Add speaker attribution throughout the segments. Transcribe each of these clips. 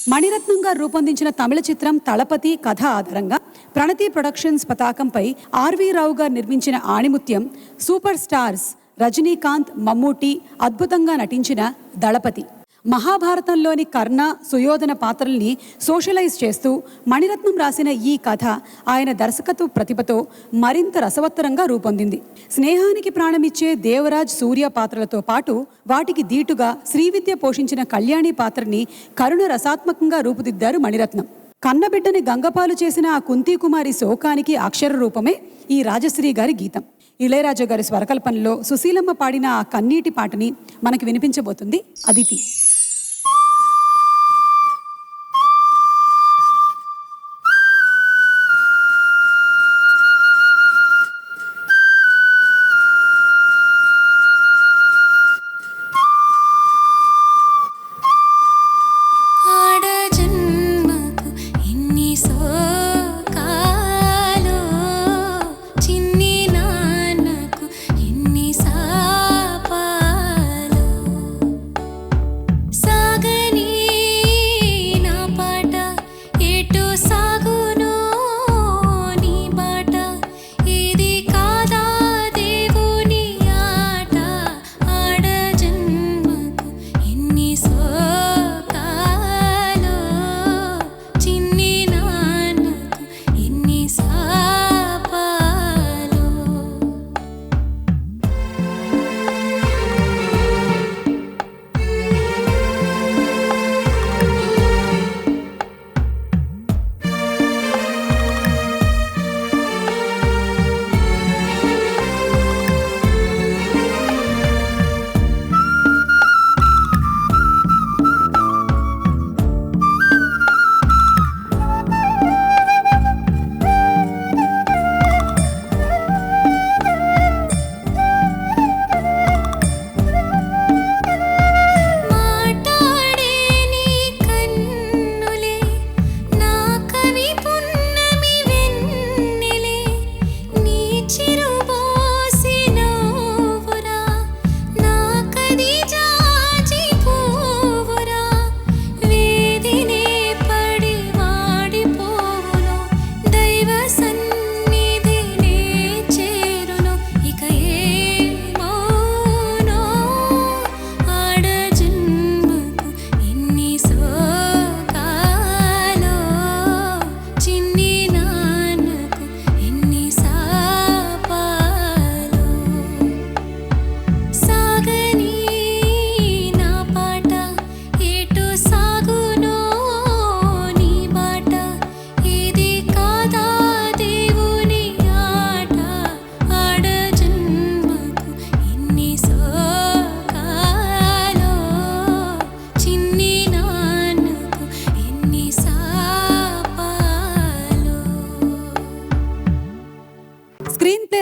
Speaker 1: మణిరత్నం గారు రూపొందించిన తమిళ చిత్రం తలపతి కథ ఆధారంగా ప్రణతి ప్రొడక్షన్స్ పతాకంపై ఆర్వి రావు గారు నిర్మించిన ఆణిముత్యం సూపర్ స్టార్స్ రజనీకాంత్, మమ్మూటి అద్భుతంగా నటించిన దళపతి. మహాభారతంలోని కర్ణ, సుయోధన పాత్రల్ని సోషలైజ్ చేస్తూ మణిరత్నం రాసిన ఈ కథ ఆయన దర్శకత్వ ప్రతిభతో మరింత రసవత్తరంగా రూపొందింది. స్నేహానికి ప్రాణమిచ్చే దేవరాజ్, సూర్య పాత్రలతో పాటు వాటికి దీటుగా శ్రీవిద్య పోషించిన కళ్యాణి పాత్రని కరుణ రసాత్మకంగా రూపుదిద్దారు మణిరత్నం. కన్నబిడ్డని గంగపాలు చేసిన ఆ కుంతీకుమారి శోకానికి అక్షర రూపమే ఈ రాజశ్రీ గారి గీతం. ఇళయరాజా గారి స్వరకల్పనలో సుశీలమ్మ పాడిన ఆ కన్నీటి పాటని మనకి వినిపించబోతుంది అదితి.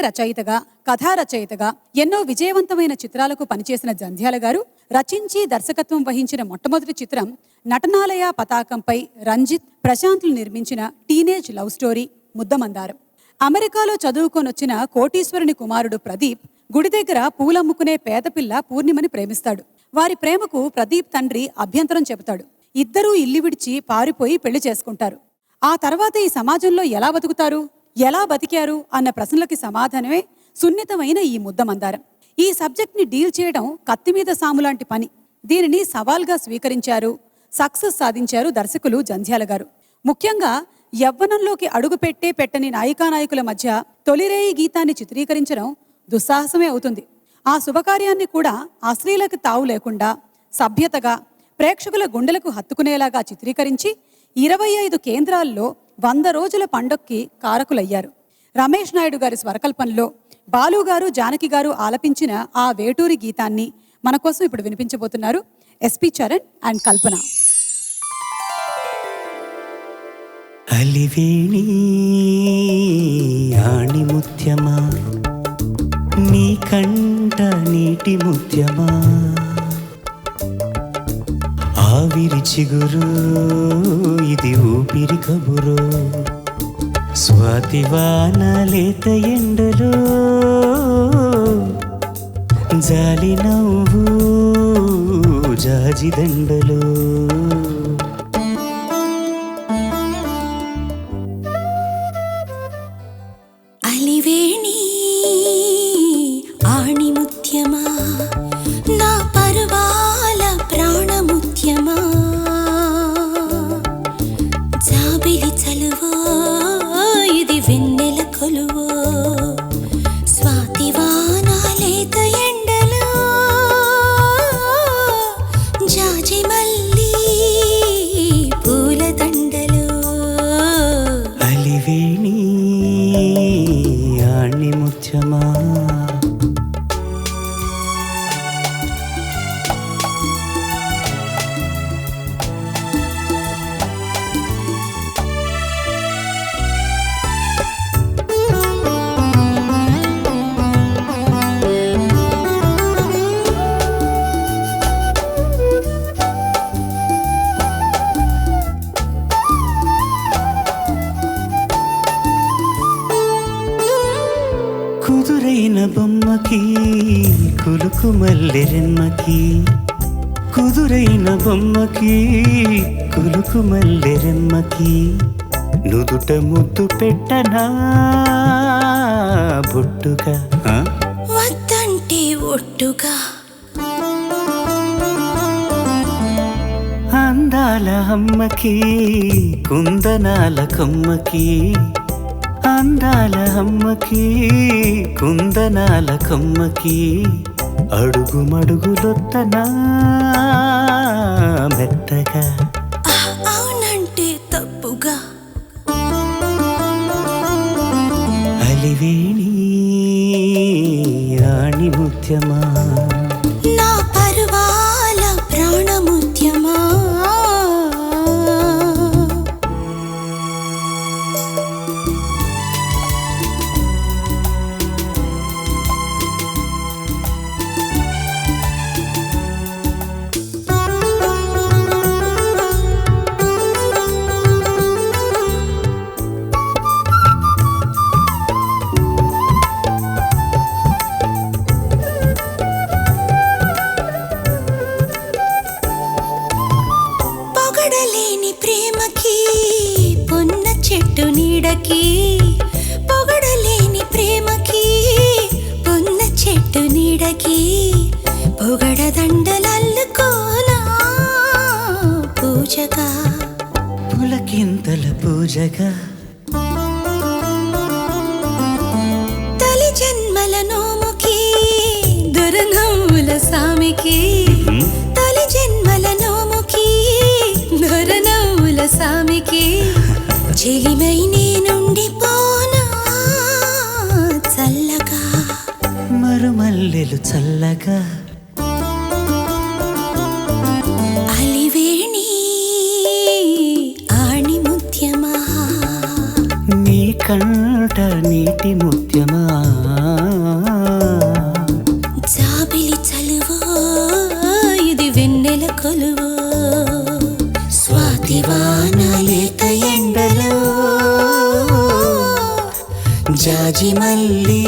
Speaker 1: రచయితగా, కథా రచయితగా ఎన్నో విజయవంతమైన చిత్రాలకు పనిచేసిన జంధ్యాల గారు రచించి దర్శకత్వం వహించిన మొట్టమొదటి చిత్రం నటనాలయ పతాకంపై రంజిత్, ప్రశాంత్లు నిర్మించిన టీనేజ్ లవ్ స్టోరీ ముద్దమందారం. అమెరికాలో చదువుకొనొచ్చిన కోటీశ్వరుని కుమారుడు ప్రదీప్ గుడి దగ్గర పూలమ్ముకునే పేదపిల్ల పూర్ణిమని ప్రేమిస్తాడు. వారి ప్రేమకు ప్రదీప్ తండ్రి అభ్యంతరం చెబుతాడు. ఇద్దరూ ఇల్లు విడిచి పారిపోయి పెళ్లి చేసుకుంటారు. ఆ తర్వాత ఈ సమాజంలో ఎలా బతుకుతారు, ఎలా బతికారు అన్న ప్రశ్నలకి సమాధానమే సున్నితమైన ఈ ముద్దమందారం. ఈ సబ్జెక్ట్ని డీల్ చేయడం కత్తి మీద సాములాంటి పని. దీనిని సవాల్గా స్వీకరించారు, సక్సెస్ సాధించారు దర్శకులు జంధ్యాల గారు. ముఖ్యంగా యవ్వనంలోకి అడుగు పెట్టని నాయికానాయకుల మధ్య తొలిరేయి గీతాన్ని చిత్రీకరించడం దుస్సాహసమే అవుతుంది. ఆ శుభకార్యాన్ని కూడా అశ్లీలకు తావు లేకుండా సభ్యతగా ప్రేక్షకుల గుండెలకు హత్తుకునేలాగా చిత్రీకరించి 25 కేంద్రాల్లో 100 రోజుల పండక్కి కారకులయ్యారు. రమేష్ నాయుడు గారి స్వరకల్పనలో బాలు గారు, జానకి గారు ఆలపించిన ఆ వేటూరి గీతాన్ని మన కోసం ఇప్పుడు వినిపించబోతున్నారు ఎస్పి చరణ్ అండ్ కల్పన.
Speaker 2: అలివేణి ఆణిముత్యమా, నీ కంట నీటి ముత్యమా, ఆవిరి చిగురు ఇది ఊపిరి కబురు, స్వాతివాన లేత ఎండలో జాలి నవ్వు జాజి దండలో. కుదురైన బొమ్మకి కులుకు మల్లెరెమ్మకి కుదురైన బొమ్మకి కులుకు మల్లెరెమ్మకి నుదుట ముద్దు పెట్టనా బొట్టుగా
Speaker 3: వద్దంటే ఒట్టుగా
Speaker 2: అందాల అమ్మకి కుందనాల కొమ్మకి అందాల అమ్మకి కుందనాల కొమ్మకి అడుగు మడుగులొత్తనా మెత్తగా
Speaker 3: అవునంటే తప్పుగా
Speaker 2: అలివేణి రాణి ముత్యమా
Speaker 3: నా పరువాల ప్రాణముద్యమా పొగడలేని ప్రేమకి పొన్న చెట్టు నీడకి పొగడలేని ప్రేమకి పొన్న చెట్టు నీడకి పొగడ దండలల్లుకోనా పూజగా
Speaker 2: పులకింతల పూజగా
Speaker 3: తలి జన్మల నోముకి దురనవ్వుల సామికి తలి జన్మల నోముకి దురనవ్వుల సామికి చెలిమై నేనుండిపోనా చల్లగా
Speaker 2: మరుమల్లెలు చల్లగా
Speaker 3: అలివేణి ఆణి ముత్యమా
Speaker 2: నీ కంట నీటి ముత్యమా
Speaker 3: జాబిలి చలువో ఇది వెన్నెల కొలువో స్వాతివాన లేత ఎండలో
Speaker 2: జాజి మల్లి